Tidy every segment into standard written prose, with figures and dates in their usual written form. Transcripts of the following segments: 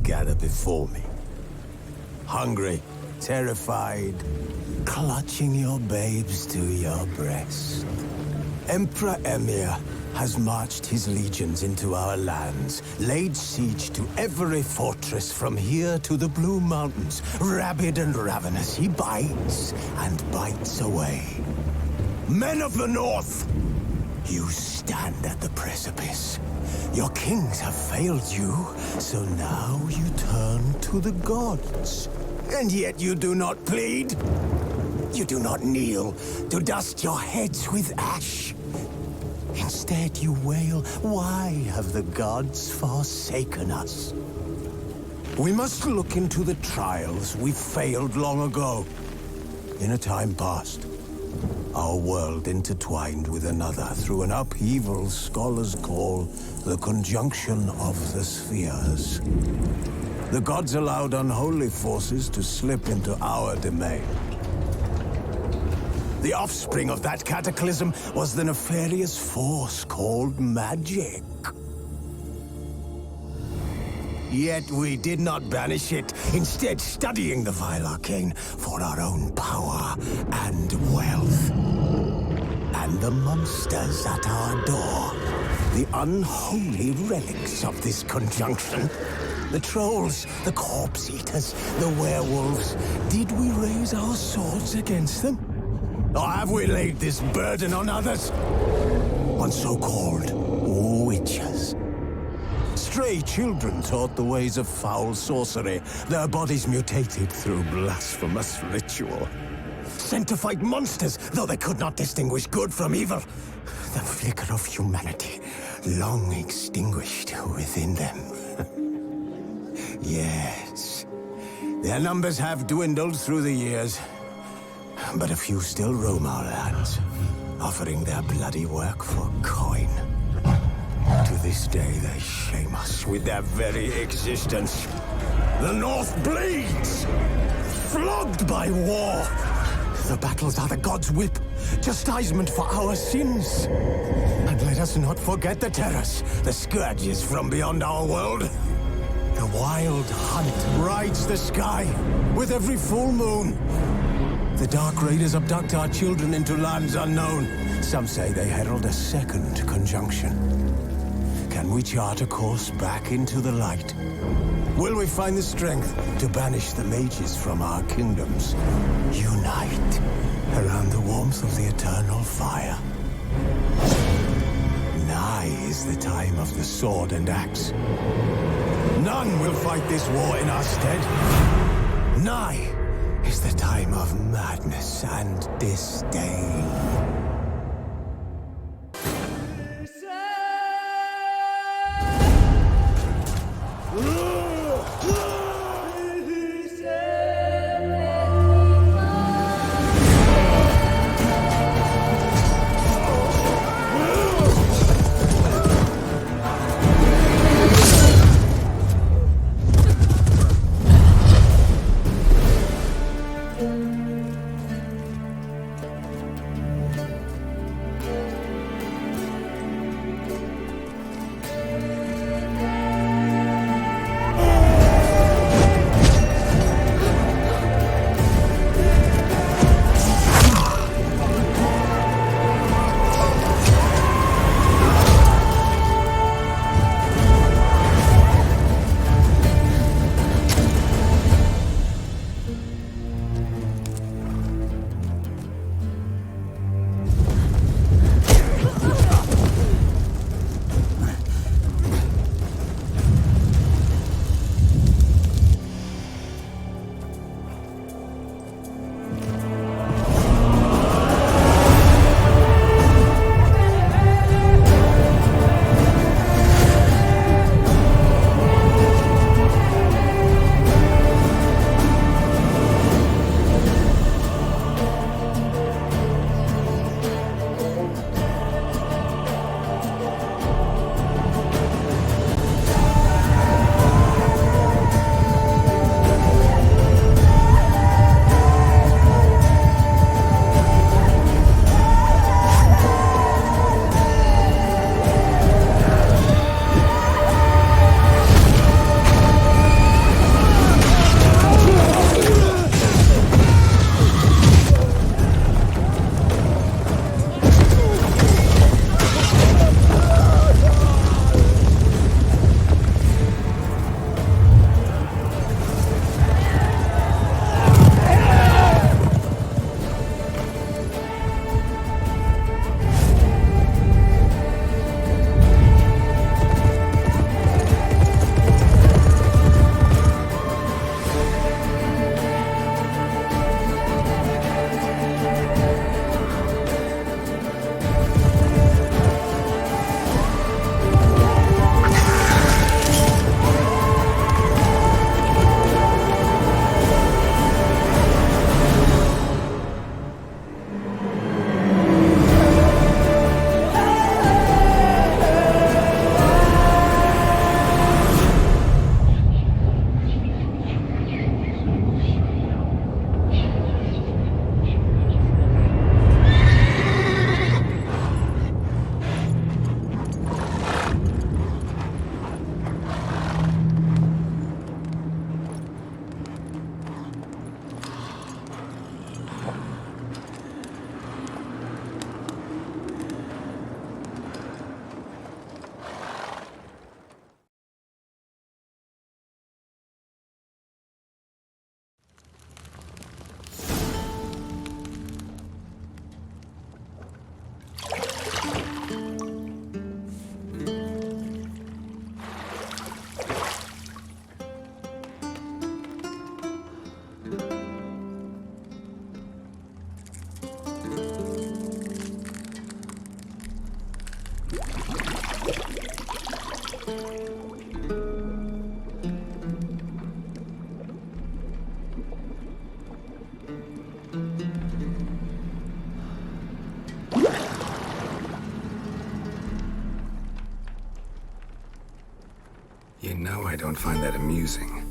gather before me. Hungry, terrified, clutching your babes to your breast. Emperor Emir has marched his legions into our lands, laid siege to every fortress from here to the Blue Mountains. Rabid and ravenous, he bites and bites away. Men of the North, you stand at the precipice. Your kings have failed you, so now you turn to the gods. And yet you do not plead. You do not kneel to dust your heads with ash. Instead you wail, why have the gods forsaken us? We must look into the trials we failed long ago. In a time past, our world intertwined with another through an upheaval scholars call the conjunction of the spheres. The gods allowed unholy forces to slip into our domain. The offspring of that cataclysm was the nefarious force called magic. Yet we did not banish it, instead studying the vile arcane for our own power and wealth. And the monsters at our door, the unholy relics of this conjunction. The trolls, the corpse-eaters, the werewolves. Did we raise our swords against them? Or have we laid this burden on others? On so-called witches. Stray children taught the ways of foul sorcery, their bodies mutated through blasphemous ritual. Sent to fight monsters, though they could not distinguish good from evil. The flicker of humanity, long extinguished within them. Yes, their numbers have dwindled through the years. But a few still roam our lands, offering their bloody work for coin. To this day, they shame us with their very existence. The North bleeds, flogged by war. The battles are the gods' whip, chastisement for our sins. And let us not forget the terrors, the scourges from beyond our world. The wild hunt rides the sky with every full moon. The Dark Raiders abduct our children into lands unknown. Some say they herald a second conjunction. Can we chart a course back into the light? Will we find the strength to banish the mages from our kingdoms? Unite around the warmth of the eternal fire. Nigh is the time of the sword and axe. None will fight this war in our stead. Nigh is the time of madness and disdain. I don't find that amusing.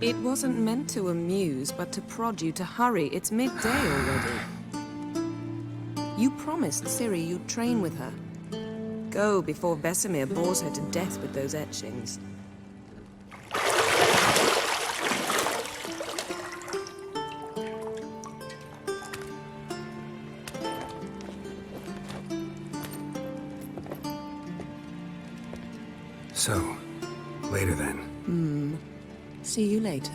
It wasn't meant to amuse, but to prod you to hurry. It's midday already. You promised Ciri you'd train with her. Go before Vesemir bores her to death with those etchings. So, later then. See you later.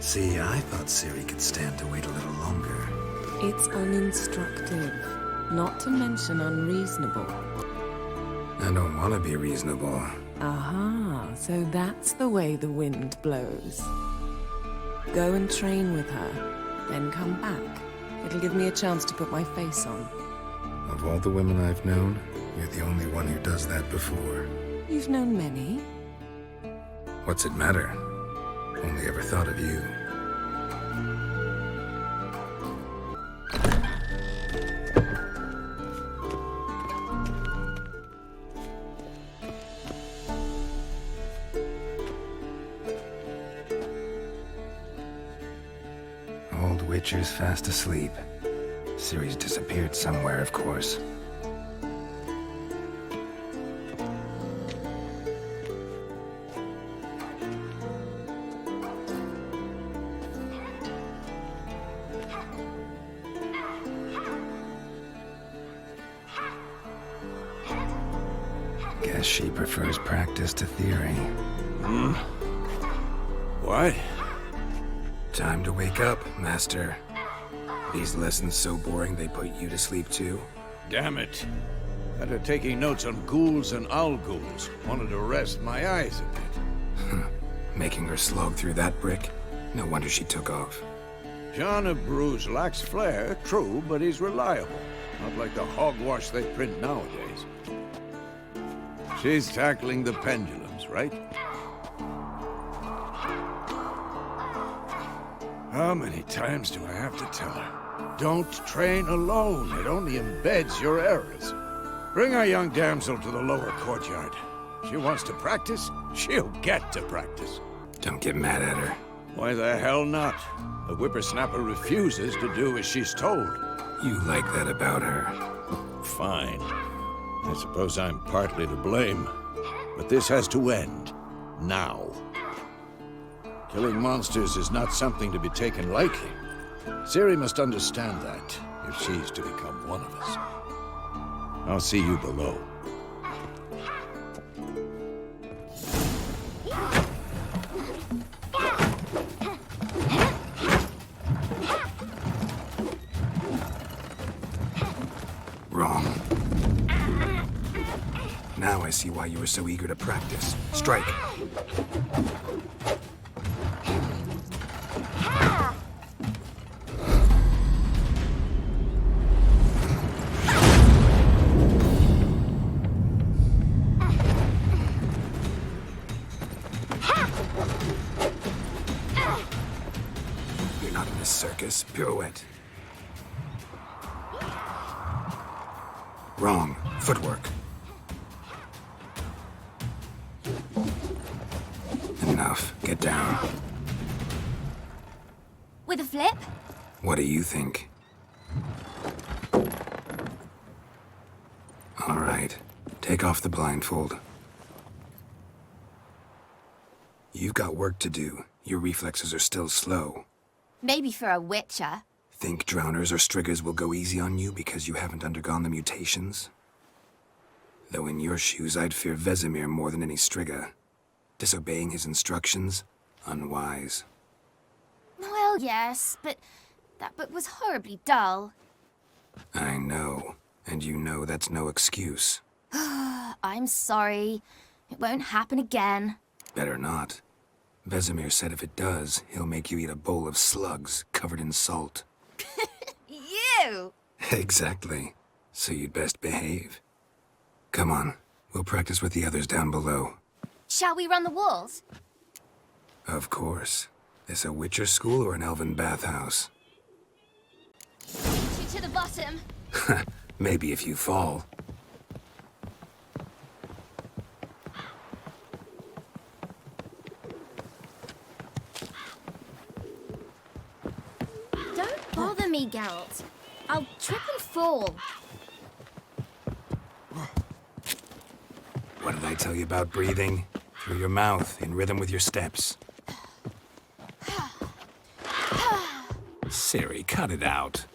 See, I thought Ciri could stand to wait a little longer. It's uninstructive, not to mention unreasonable. I don't want to be reasonable. Aha, so that's the way the wind blows. Go and train with her, then come back. It'll give me a chance to put my face on. Of all the women I've known, you're the only one who does that before. You've known many. What's it matter? Only ever thought of you. Old Witcher's fast asleep. Ciri's disappeared somewhere, of course. Guess she prefers practice to theory. What? Time to wake up, Master. These lessons so boring they put you to sleep too? Damn it. After taking notes on ghouls and owl ghouls, wanted to rest my eyes a bit. Making her slog through that brick? No wonder she took off. John of Bruges lacks flair, true, but he's reliable. Not like the hogwash they print nowadays. She's tackling the pendulums, right? How many times do I have to tell her? Don't train alone. It only embeds your errors. Bring our young damsel to the lower courtyard. She wants to practice, she'll get to practice. Don't get mad at her. Why the hell not? The whippersnapper refuses to do as she's told. You like that about her. Fine. I suppose I'm partly to blame. But this has to end. Now. Killing monsters is not something to be taken lightly. Ciri must understand that, if she's to become one of us. I'll see you below. Wrong. Now I see why you were so eager to practice. Strike. You're not in this circus. Pirouette. Wrong. Footwork. Enough. Get down. With a flip? What do you think? All right. Take Take off the blindfold. You've got work to do. Your reflexes are still slow. Maybe for a witcher. Think drowners or striggers will go easy on you because you haven't undergone the mutations? Though in your shoes, I'd fear Vesemir more than any strigger. Disobeying his instructions? Unwise. Well, yes, but that book was horribly dull. I know. And you know that's no excuse. I'm sorry. It won't happen again. Better not. Vesemir said if it does, he'll make you eat a bowl of slugs covered in salt. You! Exactly. So you'd best behave. Come on, we'll practice with the others down below. Shall we run the walls? Of course. This a Witcher school or an elven bathhouse? To the bottom. Maybe if you fall. Don't bother me, Geralt. I'll trip and fall. What did I tell you about breathing? Through your mouth, in rhythm with your steps. Ciri, cut it out.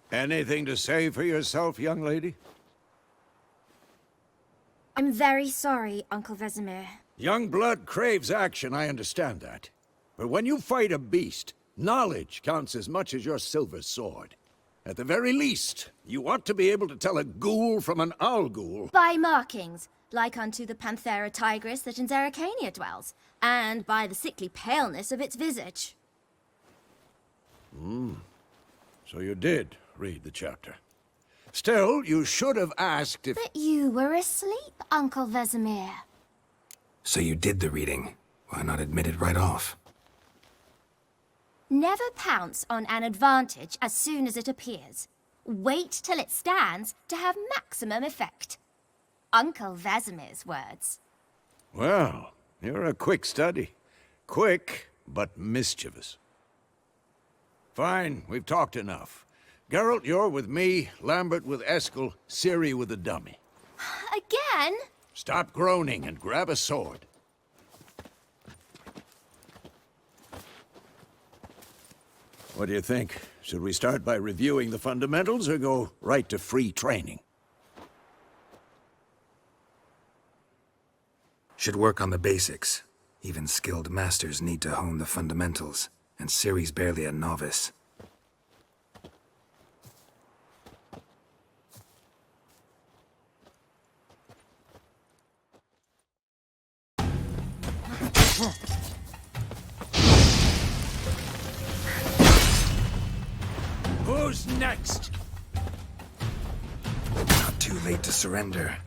Anything to say for yourself, young lady? I'm very sorry, Uncle Vesemir. Young blood craves action, I understand that. But when you fight a beast, knowledge counts as much as your silver sword. At the very least, you ought to be able to tell a ghoul from an owl ghoul. By markings, like unto the Panthera tigris that in Zerrikania dwells, and by the sickly paleness of its visage. So you did read the chapter. Still, you should have asked if... But you were asleep, Uncle Vesemir. So you did the reading. Why not admit it right off? Never pounce on an advantage as soon as it appears. Wait till it stands to have maximum effect. Uncle Vesemir's words. Well, you're a quick study. Quick, but mischievous. Fine, we've talked enough. Geralt, you're with me, Lambert with Eskel, Ciri with the dummy. Again? Stop groaning and grab a sword. What do you think? Should we start by reviewing the fundamentals or go right to free training? Should work on the basics. Even skilled masters need to hone the fundamentals, and Ciri's barely a novice. Who's next? Not too late to surrender.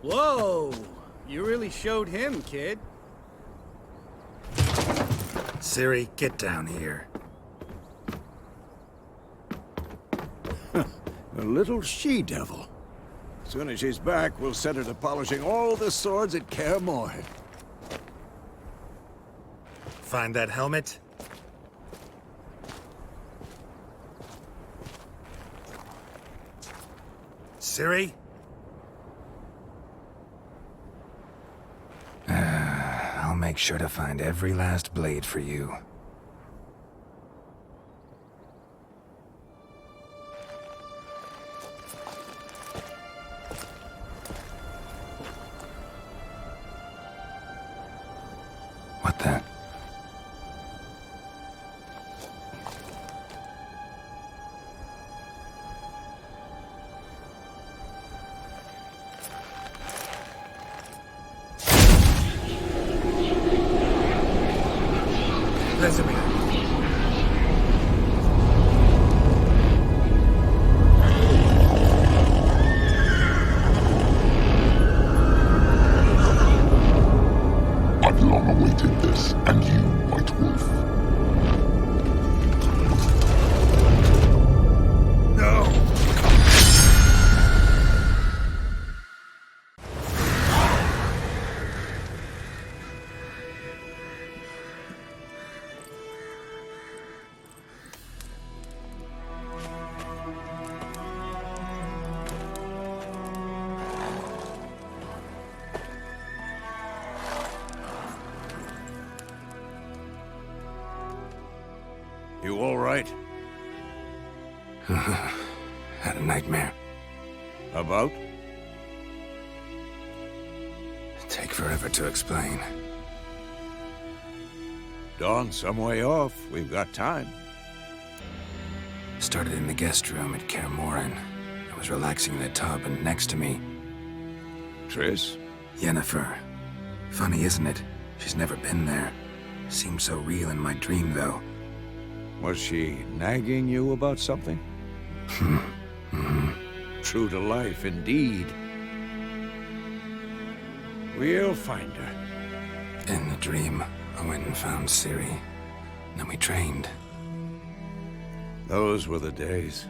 Whoa! You really showed him, kid. Ciri, get down here. A little she-devil. As soon as she's back, we'll set her to polishing all the swords at Kaer Morhen. Find that helmet? Ciri? I'll make sure to find every last blade for you. What the? Vesemir. I've long awaited this, and you, White Wolf. No! You all right? Had a nightmare. About? Take forever to explain. Dawn's some way off. We've got time. Started in the guest room at Kaer Morhen. I was relaxing in the tub, and next to me, Triss? Yennefer. Funny, isn't it? She's never been there. Seemed so real in my dream, though. Was she nagging you about something? True to life, indeed. We'll find her. In the dream, I went and found Ciri. Then we trained. Those were the days.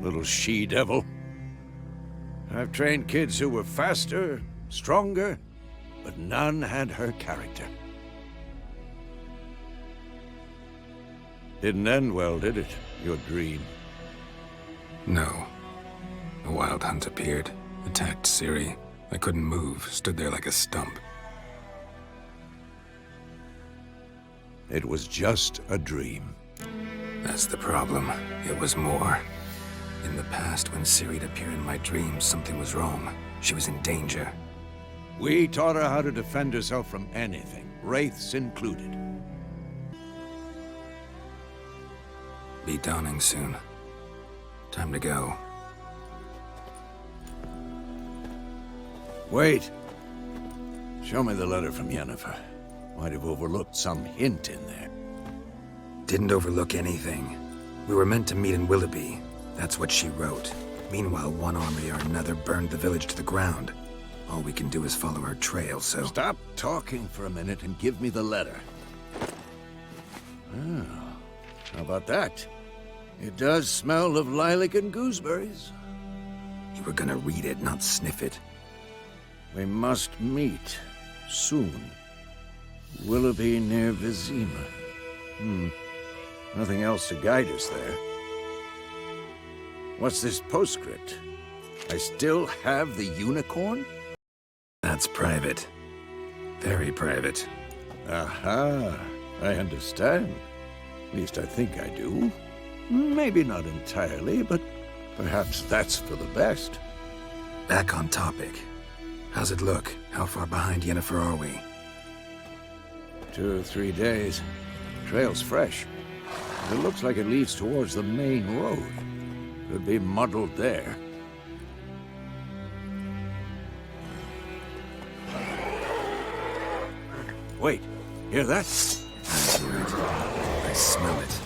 Little she-devil. I've trained kids who were faster, stronger, but none had her character. Didn't end well, did it? Your dream? No. A wild hunt appeared, attacked Ciri. I couldn't move, stood there like a stump. It was just a dream. That's the problem. It was more. In the past, when Ciri'd appear in my dreams, something was wrong. She was in danger. We taught her how to defend herself from anything, wraiths included. Be dawning soon. Time to go. Wait. Show me the letter from Yennefer. Might have overlooked some hint in there. Didn't overlook anything. We were meant to meet in Willoughby. That's what she wrote. Meanwhile, one army or another burned the village to the ground. All we can do is follow her trail, so... Stop talking for a minute and give me the letter. Oh, how about that? It does smell of lilac and gooseberries. You were gonna read it, not sniff it. We must meet. Soon. Willoughby near Vizima. Nothing else to guide us there. What's this postscript? I still have the unicorn? That's private. Very private. Aha, I understand. At least I think I do. Maybe not entirely, but perhaps that's for the best. Back on topic. How's it look? How far behind Yennefer are we? 2 or 3 days. Trail's fresh. It looks like it leads towards the main road. Could be muddled there. Wait, hear that? I hear it. I smell it.